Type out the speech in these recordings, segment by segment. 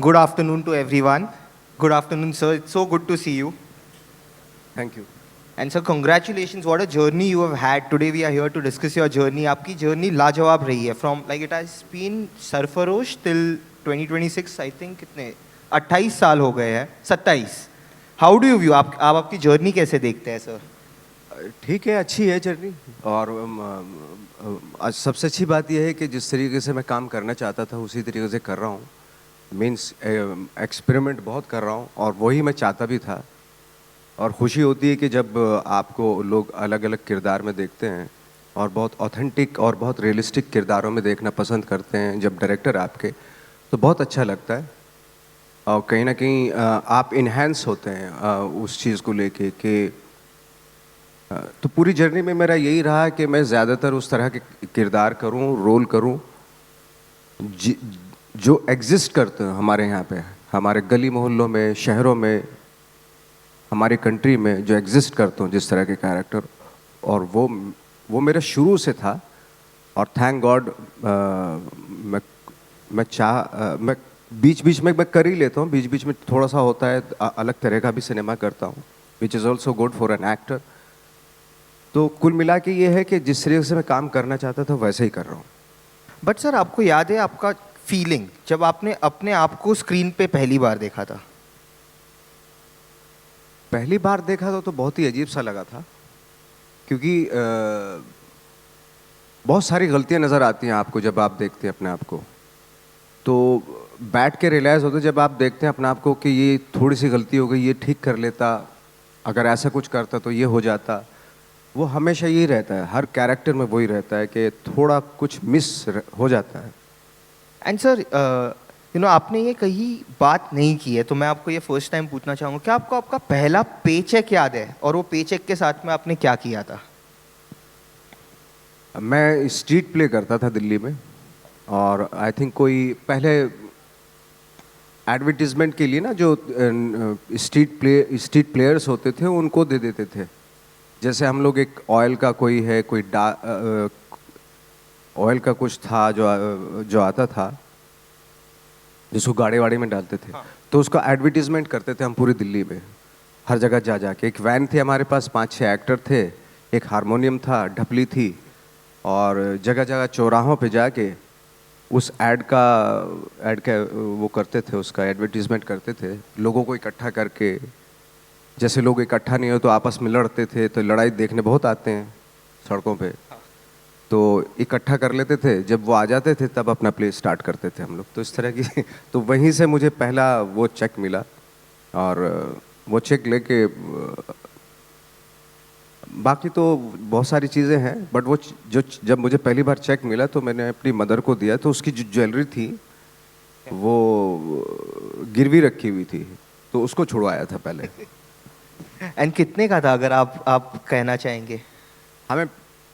Good afternoon to everyone. Good afternoon, sir. It's so good to see you. Thank you. And sir, congratulations. What a journey you have had. Today we are here to discuss your journey. आपकी journey लाजवाब रही है. From like it has been Sarfarosh till 2026. I think कितने 28 साल हो गए हैं. 27. How do you view आप आपकी journey कैसे देखते हैं सर? ठीक है, अच्छी है जर्नी। और आज सबसे अच्छी बात यह है कि जिस तरीके से मैं काम करना चाहता था उसी तरीके से कर रहा हूँ। मीन्स एक्सपेरिमेंट बहुत कर रहा हूँ और वही मैं चाहता भी था। और खुशी होती है कि जब आपको लोग अलग अलग किरदार में देखते हैं और बहुत ऑथेंटिक और बहुत रियलिस्टिक किरदारों में देखना पसंद करते हैं जब डायरेक्टर आपके, तो बहुत अच्छा लगता है। और कहीं ना कहीं आप इन्हेंस होते हैं उस चीज़ को लेके कि तो पूरी जर्नी में मेरा यही रहा कि मैं ज़्यादातर उस तरह के किरदार करूं, रोल करूं जो एग्जिस्ट करते हैं हमारे यहाँ पे, हमारे गली मोहल्लों में, शहरों में, हमारी कंट्री में जो एग्जिस्ट करते हैं जिस तरह के कैरेक्टर। और वो मेरा शुरू से था। और थैंक गॉड मैं बीच बीच में मैं कर ही लेता हूँ, बीच बीच में थोड़ा सा होता है अलग तरह का भी सिनेमा करता हूँ, which is also good for an actor. तो कुल मिला के ये है कि जिस तरीके से मैं काम करना चाहता था वैसे ही कर रहा हूँ। बट सर आपको याद है आपका फीलिंग जब आपने अपने आप को स्क्रीन पे पहली बार देखा था? पहली बार देखा तो बहुत ही अजीब सा लगा था, क्योंकि बहुत सारी गलतियां नज़र आती हैं आपको जब आप देखते हैं अपने आप को। तो बैठ के रियलाइज़ होता है जब आप देखते हैं अपने आप को कि ये थोड़ी सी गलती हो गई, ये ठीक कर लेता, अगर ऐसा कुछ करता तो ये हो जाता। वो हमेशा यही रहता है, हर कैरेक्टर में वही रहता है कि थोड़ा कुछ मिस हो जाता है। एंड सर आपने ये कहीं बात नहीं की है तो मैं आपको ये फर्स्ट टाइम पूछना चाहूँगा, क्या आपको आपका पहला पे चेक याद है और वो पे चेक के साथ में आपने क्या किया था? मैं स्ट्रीट प्ले करता था दिल्ली में, और आई थिंक कोई पहले एडवर्टीजमेंट के लिए ना जो स्ट्रीट प्लेयर्स होते थे उनको दे देते थे। जैसे हम लोग एक ऑयल का कोई है, कोई ऑयल का कुछ था जो आता था जिसको गाड़ी वाड़ी में डालते थे। हाँ। तो उसका एडवर्टीजमेंट करते थे हम पूरी दिल्ली में, हर जगह जा जाके। एक वैन थी हमारे पास, 5-6 एक्टर थे, एक हारमोनियम था, ढपली थी, और जगह जगह चौराहों पे जाके उस ऐड का वो करते थे, उसका एडवर्टीजमेंट करते थे, लोगों को इकट्ठा करके। जैसे लोग इकट्ठा नहीं हो तो आपस में लड़ते थे, तो लड़ाई देखने बहुत आते हैं सड़कों पे, तो इकट्ठा कर लेते थे। जब वो आ जाते थे तब अपना प्ले स्टार्ट करते थे हम लोग। तो इस तरह की तो वहीं से मुझे पहला वो चेक मिला, और वो चेक लेके बाकी तो बहुत सारी चीज़ें हैं, बट वो जब मुझे पहली बार चेक मिला तो मैंने अपनी मदर को दिया। तो उसकी जो ज्वेलरी थी वो गिरवी रखी हुई थी, तो उसको छुड़वाया था पहले। एंड कितने का था अगर आप कहना चाहेंगे? हमें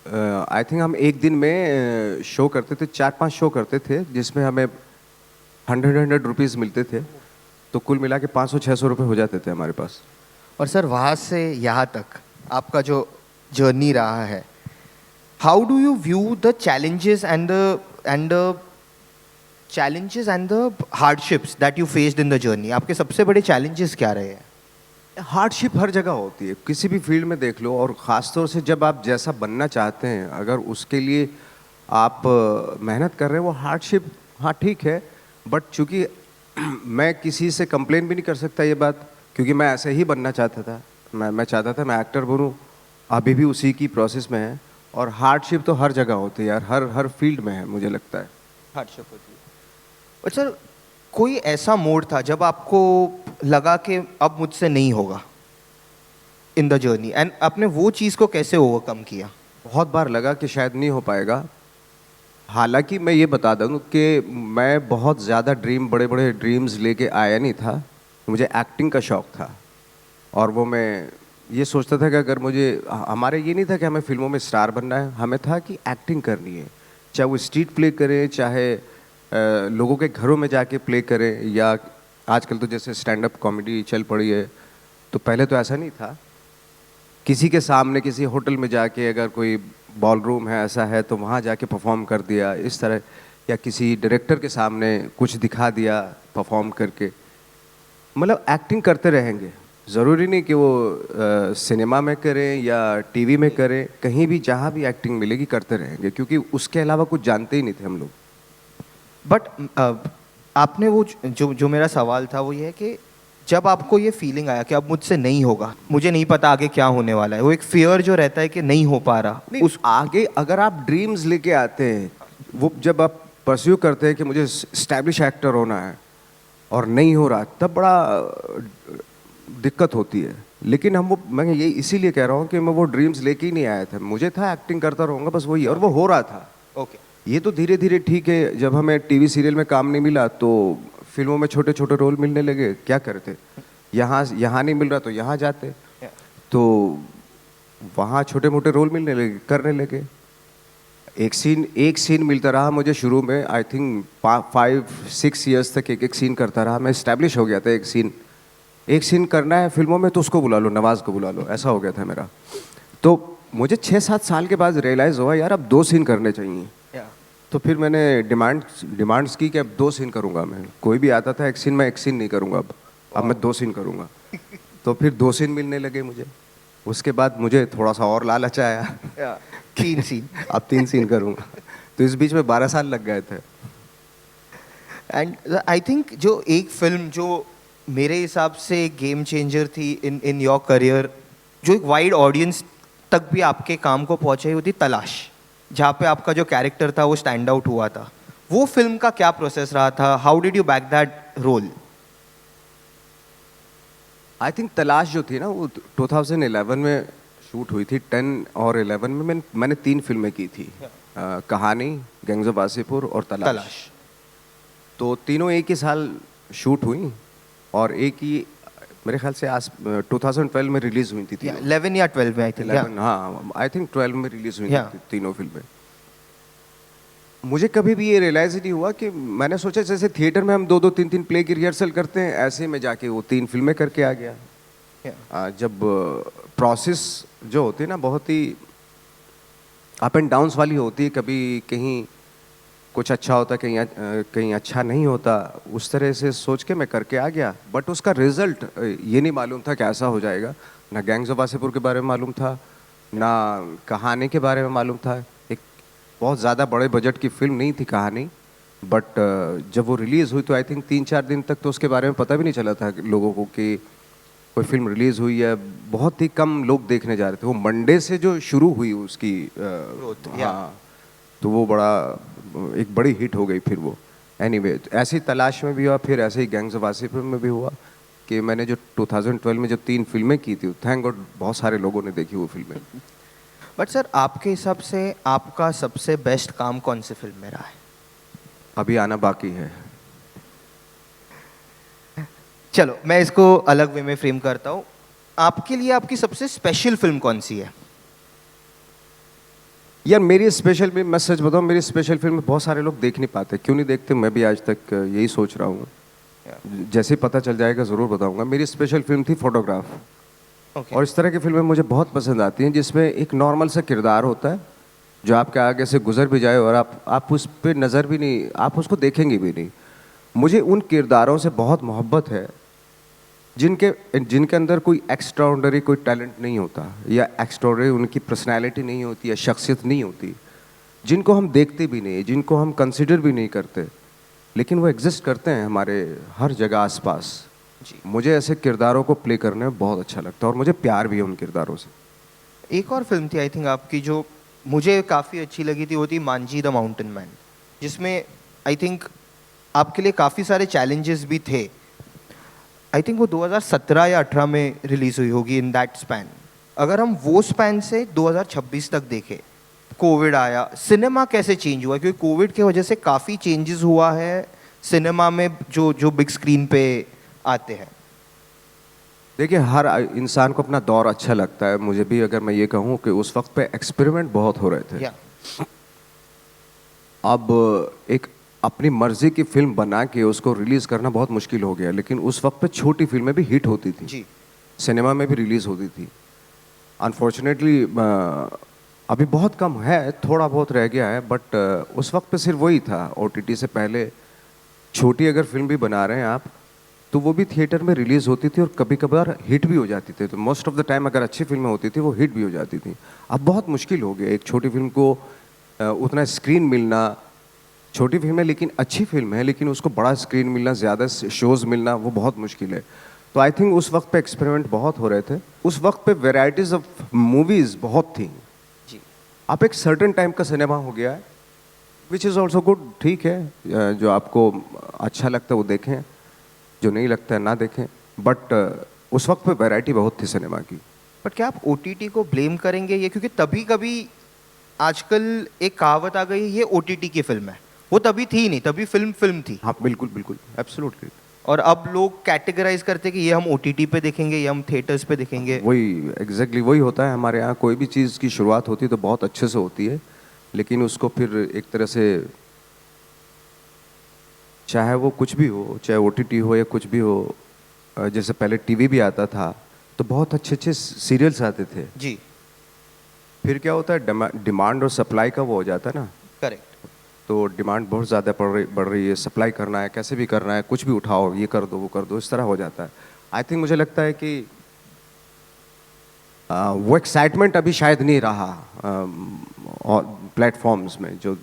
आई थिंक हम एक दिन में शो करते थे, 4-5 शो करते थे, जिसमें हमें 100 रुपीज़ मिलते थे। तो कुल मिला के 500-600 रुपये हो जाते थे हमारे पास। और सर वहाँ से यहाँ तक आपका जो जर्नी रहा है, how do you view the challenges and the hardships that you faced in the journey? आपके सबसे बड़े चैलेंजेस क्या रहे हैं? हार्डशिप हर जगह होती है, किसी भी फील्ड में देख लो, और ख़ासतौर से जब आप जैसा बनना चाहते हैं, अगर उसके लिए आप मेहनत कर रहे हैं, वो हार्डशिप हाँ ठीक है। बट चूँकि मैं किसी से कंप्लेन भी नहीं कर सकता ये बात, क्योंकि मैं ऐसे ही बनना चाहता था। मैं चाहता था मैं एक्टर बनूं, अभी भी उसी की प्रोसेस में है। और हार्डशिप तो हर जगह होती है यार, हर फील्ड में है, मुझे लगता है हार्डशिप होती है। और सर कोई ऐसा मोड था जब आपको लगा कि अब मुझसे नहीं होगा इन द जर्नी, एंड आपने वो चीज़ को कैसे ओवरकम किया? बहुत बार लगा कि शायद नहीं हो पाएगा। हालांकि मैं ये बता दूं कि मैं बहुत ज़्यादा बड़े बड़े ड्रीम्स लेके आया नहीं था। मुझे एक्टिंग का शौक़ था, और वो मैं ये सोचता था कि अगर मुझे, हमारे ये नहीं था कि हमें फिल्मों में स्टार बनना है, हमें था कि एक्टिंग करनी है। चाहे वो स्ट्रीट प्ले करें, चाहे लोगों के घरों में जाके प्ले करें, या आजकल तो जैसे स्टैंड अप कॉमेडी चल पड़ी है। तो पहले तो ऐसा नहीं था, किसी के सामने किसी होटल में जाके, अगर कोई बॉल रूम है ऐसा है तो वहाँ जाके परफॉर्म कर दिया इस तरह, या किसी डायरेक्टर के सामने कुछ दिखा दिया परफॉर्म करके, मतलब एक्टिंग करते रहेंगे। ज़रूरी नहीं कि वो सिनेमा में करें या टीवी में करें, कहीं भी जहाँ भी एक्टिंग मिलेगी करते रहेंगे, क्योंकि उसके अलावा कुछ जानते ही नहीं थे हम लोग। बट आपने वो जो जो मेरा सवाल था वो ये है कि जब आपको ये फीलिंग आया कि अब मुझसे नहीं होगा, मुझे नहीं पता आगे क्या होने वाला है, वो एक फियर जो रहता है कि नहीं हो पा रहा, उस आगे अगर आप ड्रीम्स लेके आते हैं, वो जब आप परस्यू करते हैं कि मुझे स्टैब्लिश एक्टर होना है और नहीं हो रहा, तब बड़ा दिक्कत होती है। लेकिन मैं ये इसीलिए कह रहा हूँ कि मैं वो ड्रीम्स लेके ही नहीं आया था। मुझे था एक्टिंग करता रहूँगा बस, वही, और वो हो रहा था। ओके। ये तो धीरे धीरे ठीक है, जब हमें टीवी सीरियल में काम नहीं मिला तो फिल्मों में छोटे छोटे रोल मिलने लगे, क्या करते, यहाँ नहीं मिल रहा तो यहाँ जाते, तो वहाँ छोटे मोटे रोल मिलने लगे, करने लगे। एक सीन मिलता रहा मुझे शुरू में, आई थिंक 5-6 ईयर्स तक एक सीन करता रहा। मैं इस्टेब्लिश हो गया था। एक सीन करना है फिल्मों में तो उसको बुला लो, नवाज को बुला लो, ऐसा हो गया था मेरा। तो मुझे 6-7 साल के बाद रियलाइज़ हुआ यार अब 2 सीन करने चाहिए। तो फिर मैंने डिमांड्स की कि अब 2 सीन करूँगा मैं। कोई भी आता था 1 सीन, मैं 1 सीन नहीं करूँगा, अब मैं 2 सीन करूँगा। तो फिर 2 सीन मिलने लगे मुझे। उसके बाद मुझे थोड़ा सा और लालच आया 3 सीन। अब 3 सीन करूँगा। तो इस बीच में 12 साल लग गए थे। एंड आई थिंक जो एक फिल्म जो मेरे हिसाब से गेम चेंजर थी इन योर करियर, जो एक वाइड ऑडियंस तक भी आपके काम को पहुंचाई, वो थी तलाश, जहाँ पे आपका जो कैरेक्टर था वो स्टैंड आउट हुआ था। वो फिल्म का क्या प्रोसेस रहा था? How did you back that role? I think Talaash जो थी ना वो 2011 में शूट हुई थी। 10 और 11 में मैंने 3 फिल्में की थी, कहानी, गैंग्स ऑफ वासेपुर और तलाश। तो तीनों एक ही साल शूट हुई और एक ही मेरे ख्याल से 2012 में रिलीज हुई थी। 11 या 12 में आई थिंक। हाँ, आई थिंक 12 में रिलीज हुई थी तीनों फिल्में। मुझे कभी भी ये रियलाइज ही नहीं हुआ कि मैंने सोचा जैसे थिएटर में हम 2-2, 3-3 प्ले की रिहर्सल करते हैं, ऐसे में जाके वो 3 फिल्में करके आ गया। जब प्रोसेस जो होती है ना बहुत ही अप एंड डाउन्स वाली होती है, कभी कहीं कुछ अच्छा होता, कहीं अच्छा नहीं होता, उस तरह से सोच के मैं करके आ गया। बट उसका रिजल्ट ये नहीं मालूम था कैसा हो जाएगा। ना गैंग्स ऑफ वासेपुर के बारे में मालूम था, ना कहानी के बारे में मालूम था। एक बहुत ज़्यादा बड़े बजट की फिल्म नहीं थी कहानी, बट जब वो रिलीज़ हुई तो आई थिंक 3-4 दिन तक तो उसके बारे में पता भी नहीं चला था लोगों को कि कोई फिल्म रिलीज़ हुई है। बहुत ही कम लोग देखने जा रहे थे। वो मंडे से जो शुरू हुई उसकी हाँ, तो वो एक बड़ी हिट हो गई फिर वो। एनीवे, ऐसी तलाश में भी हुआ, फिर ऐसे ही गैंग्स ऑफ वासेपुर में भी हुआ कि मैंने जो 2012 में जो 3 फिल्में की थी, थैंक गॉड बहुत सारे लोगों ने देखी वो फिल्में। बट सर, आपके हिसाब से आपका सबसे बेस्ट काम कौन सी फिल्म में रहा है? अभी आना बाकी है। चलो मैं इसको अलग वे में फ्रेम करता हूँ। आपके लिए आपकी सबसे स्पेशल फिल्म कौन सी है? यार मेरी स्पेशल फिल्म, मैं सच बताऊँ, मेरी स्पेशल फिल्म बहुत सारे लोग देख नहीं पाते। क्यों नहीं देखते, मैं भी आज तक यही सोच रहा हूँ। जैसे ही पता चल जाएगा ज़रूर बताऊँगा। मेरी स्पेशल फिल्म थी फोटोग्राफ। और इस तरह की फिल्में मुझे बहुत पसंद आती हैं जिसमें एक नॉर्मल सा किरदार होता है जो आपके आगे से गुजर भी जाए और आप उस पर नज़र भी नहीं, आप उसको देखेंगे भी नहीं। मुझे उन किरदारों से बहुत मोहब्बत है जिनके अंदर कोई एक्स्ट्राऑर्डिनरी कोई टैलेंट नहीं होता, या एक्स्ट्राऑर्डिनरी उनकी पर्सनैलिटी नहीं होती, या शख्सियत नहीं होती, जिनको हम देखते भी नहीं, जिनको हम कंसिडर भी नहीं करते, लेकिन वो एग्जिस्ट करते हैं हमारे हर जगह आसपास। मुझे ऐसे किरदारों को प्ले करने में बहुत अच्छा लगता है और मुझे प्यार भी है उन किरदारों से। एक और फिल्म थी आई थिंक आपकी जो मुझे काफ़ी अच्छी लगी थी, वो थी मांझी द माउंटेन मैन, जिसमें आई थिंक आपके लिए काफ़ी सारे चैलेंजेस भी थे। आई थिंक वो 2017 या 18 में रिलीज़ हुई होगी, इन दैट स्पैन। अगर हम वो स्पैन से 2026 तक देखें, कोविड आया, सिनेमा कैसे चेंज हुआ? क्योंकि कोविड की वजह से काफ़ी चेंजेस हुआ है सिनेमा में जो बिग स्क्रीन पे आते हैं। देखिए, हर इंसान को अपना दौर अच्छा लगता है। मुझे भी, अगर मैं ये कहूँ कि उस वक्त पे एक्सपेरिमेंट बहुत हो रहे थे। अब एक अपनी मर्जी की फिल्म बना के उसको रिलीज करना बहुत मुश्किल हो गया, लेकिन उस वक्त पे छोटी फिल्में भी हिट होती थी जी। सिनेमा में भी रिलीज होती थी। अनफॉर्चुनेटली अभी बहुत कम है, थोड़ा बहुत रह गया है, बट उस वक्त पे सिर्फ वही था। ओटीटी से पहले छोटी अगर फिल्म भी बना रहे हैं आप, तो वो भी थिएटर में रिलीज़ होती थी और कभी कभार हिट भी हो जाती थी। तो मोस्ट ऑफ द टाइम अगर अच्छी फिल्में होती थी वो हिट भी हो जाती थी। अब बहुत मुश्किल हो गया एक छोटी फिल्म को उतना स्क्रीन मिलना। छोटी फिल्म है लेकिन अच्छी फिल्म है, लेकिन उसको बड़ा स्क्रीन मिलना, ज़्यादा शोज़ मिलना, वो बहुत मुश्किल है। तो आई थिंक उस वक्त पे एक्सपेरिमेंट बहुत हो रहे थे। उस वक्त पे वेराइटीज़ ऑफ मूवीज़ बहुत थी। जी। अब एक सर्टेन टाइम का सिनेमा हो गया है, विच इज़ ऑल्सो गुड। ठीक है, जो आपको अच्छा लगता है वो देखें, जो नहीं लगता है ना देखें। बट उस वक्त पे वैरायटी बहुत थी सिनेमा की। बट क्या आप ओटीटी को ब्लेम करेंगे ये, क्योंकि तभी कभी आजकल एक कहावत आ गई है, ये ओटीटी की फिल्म है, वो तभी थी नहीं, तभी फिल्म थी। हाँ बिल्कुल बिल्कुल, एब्सोल्युटली। और अब लोग कैटेगराइज करते हैं कि ये हम ओटीटी पे देखेंगे, ये हम थिएटर्स पे देखेंगे। वही एग्जैक्टली वही होता है हमारे यहाँ। कोई भी चीज़ की शुरुआत होती है तो बहुत अच्छे से होती है, लेकिन उसको फिर एक तरह से, चाहे वो कुछ भी हो, चाहे ओटीटी हो या कुछ भी हो, जैसे पहले टीवी भी आता था तो बहुत अच्छे अच्छे सीरियल्स आते थे। जी। फिर क्या होता है, डिमांड और सप्लाई का वो हो जाता है ना। करेक्ट। तो डिमांड बहुत ज़्यादा बढ़ रही है, सप्लाई करना है, कैसे भी करना है, कुछ भी उठाओ, ये कर दो वो कर दो, इस तरह हो जाता है। आई थिंक मुझे लगता है कि वो एक्साइटमेंट अभी शायद नहीं रहा और प्लेटफॉर्म्स में, जो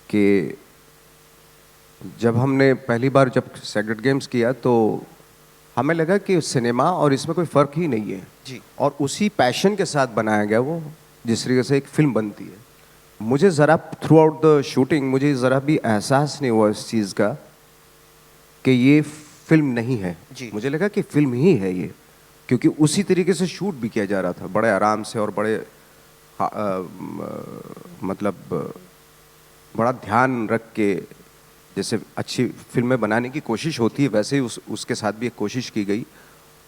कि जब हमने पहली बार जब सेक्रेड गेम्स किया तो हमें लगा कि सिनेमा और इसमें कोई फ़र्क ही नहीं है। जी। और उसी पैशन के साथ बनाया गया वो, जिस तरीके से एक फिल्म बनती है। मुझे ज़रा थ्रू आउट द शूटिंग मुझे ज़रा भी एहसास नहीं हुआ इस चीज़ का कि ये फिल्म नहीं है। जी। मुझे लगा कि फिल्म ही है ये, क्योंकि उसी तरीके से शूट भी किया जा रहा था, बड़े आराम से और बड़े मतलब बड़ा ध्यान रख के, जैसे अच्छी फिल्में बनाने की कोशिश होती है वैसे ही उसके साथ भी एक कोशिश की गई।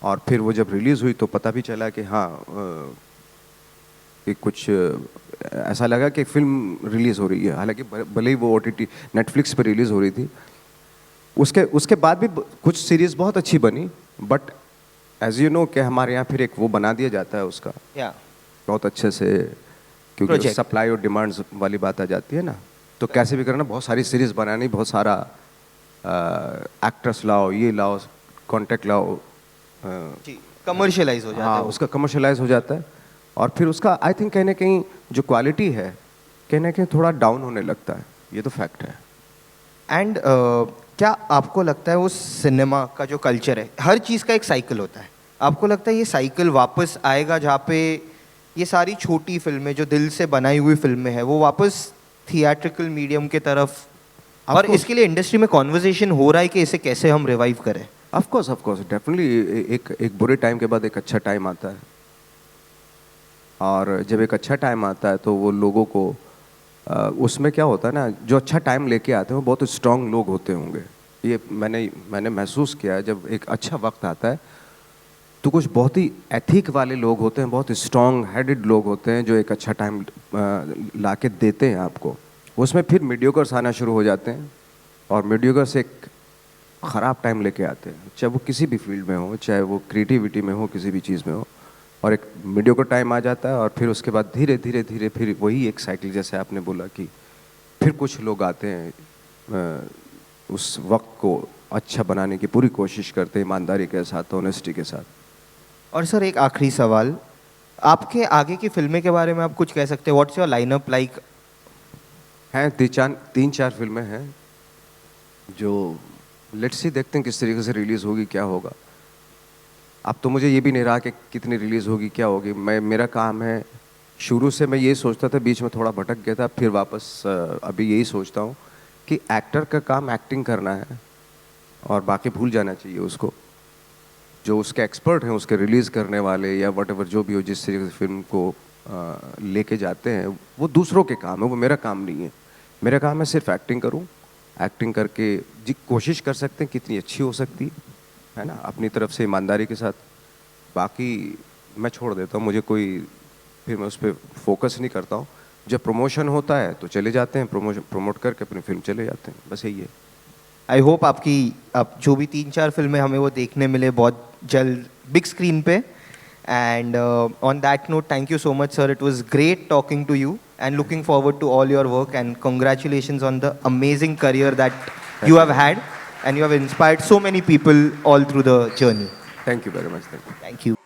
और फिर वो जब रिलीज़ हुई तो पता भी चला कि हाँ, कि कुछ ऐसा लगा कि फिल्म रिलीज़ हो रही है, हालांकि भले ही वो ओटीटी नेटफ्लिक्स पर रिलीज़ हो रही थी। उसके बाद भी कुछ सीरीज़ बहुत अच्छी बनी, बट एज यू नो कि हमारे यहाँ फिर एक वो बना दिया जाता है उसका बहुत अच्छे से, क्योंकि सप्लाई और डिमांड्स वाली बात आ जाती है ना। तो कैसे भी करना, बहुत सारी सीरीज़ बनानी, बहुत सारा एक्ट्रेस लाओ, ये लाओ, कॉन्टेक्ट लाओ, कमर्शियलाइज हो जाता है। उसका कमर्शियलाइज हो जाता है। और फिर उसका आई थिंक कहीं ना कहीं जो क्वालिटी है कहीं ना कहीं थोड़ा डाउन होने लगता है, ये तो फैक्ट है। एंड क्या आपको लगता है वो सिनेमा का जो कल्चर है, हर चीज़ का एक साइकिल होता है, आपको लगता है ये साइकिल वापस आएगा जहाँ पे ये सारी छोटी फिल्में जो दिल से बनाई हुई फिल्में हैं वो वापस थिएट्रिकल मीडियम के तरफ, और इसके लिए इंडस्ट्री में कॉन्वर्सेशन हो रहा है कि इसे कैसे हम रिवाइव करें? ऑफ कोर्स डेफिनेटली एक बुरे टाइम के बाद एक अच्छा टाइम आता है, और जब एक अच्छा टाइम आता है तो वो लोगों को उसमें क्या होता है ना, जो अच्छा टाइम लेके आते हैं वो बहुत स्ट्रांग लोग होते होंगे। ये मैंने महसूस किया है, जब एक अच्छा वक्त आता है तो कुछ बहुत ही एथिक वाले लोग होते हैं, बहुत स्ट्रांग हेडेड लोग होते हैं जो एक अच्छा टाइम ला के देते हैं आपको। उसमें फिर मीडियोकर्स आना शुरू हो जाते हैं, और मीडियोकर्स एक ख़राब टाइम लेके आते हैं, चाहे वो किसी भी फील्ड में हो, चाहे वो क्रिएटिविटी में हो, किसी भी चीज़ में हो। और एक मीडियोकर टाइम आ जाता है, और फिर उसके बाद धीरे धीरे धीरे फिर वही एक साइकिल, जैसे आपने बोला कि फिर कुछ लोग आते हैं, उस वक्त को अच्छा बनाने की पूरी कोशिश करते हैं, ईमानदारी के साथ, ऑनेस्टी के साथ। और सर एक आखिरी सवाल, आपके आगे की फिल्में के बारे में आप कुछ कह सकते हैं? What's your lineup like? हैं तीन चार फिल्में हैं जो लेट्स सी, देखते हैं किस तरीके से रिलीज़ होगी, क्या होगा। अब तो मुझे ये भी नहीं रहा कि कितनी रिलीज़ होगी, क्या होगी। मेरा काम है, शुरू से मैं ये सोचता था, बीच में थोड़ा भटक गया था, फिर वापस अभी यही सोचता हूँ कि एक्टर का काम एक्टिंग करना है, और बाकी भूल जाना चाहिए उसको। जो उसके एक्सपर्ट हैं, उसके रिलीज़ करने वाले या वट जो भी हो, जिस तरीके से फिल्म को लेके जाते हैं, वो दूसरों के काम है, वो मेरा काम नहीं है। मेरा काम है सिर्फ एक्टिंग करूँ, एक्टिंग करके जी कोशिश कर सकते हैं कितनी अच्छी हो सकती है ना, अपनी तरफ से ईमानदारी के साथ। बाकी मैं छोड़ देता हूँ, मुझे कोई, फिर मैं उस पर फोकस नहीं करता हूँ। जब प्रमोशन होता है तो चले जाते हैं, प्रमोट करके अपनी फिल्म चले जाते हैं, बस यही है। आई होप आप जो भी 3-4 फिल्में हमें वो देखने मिले बहुत जल्द बिग स्क्रीन पे। And on that note, thank you so much sir, it was great talking to you and looking forward to all your work, and congratulations on the amazing career that you have had, and you have inspired so many people all through the journey. Thank you very much, thank you. Thank you.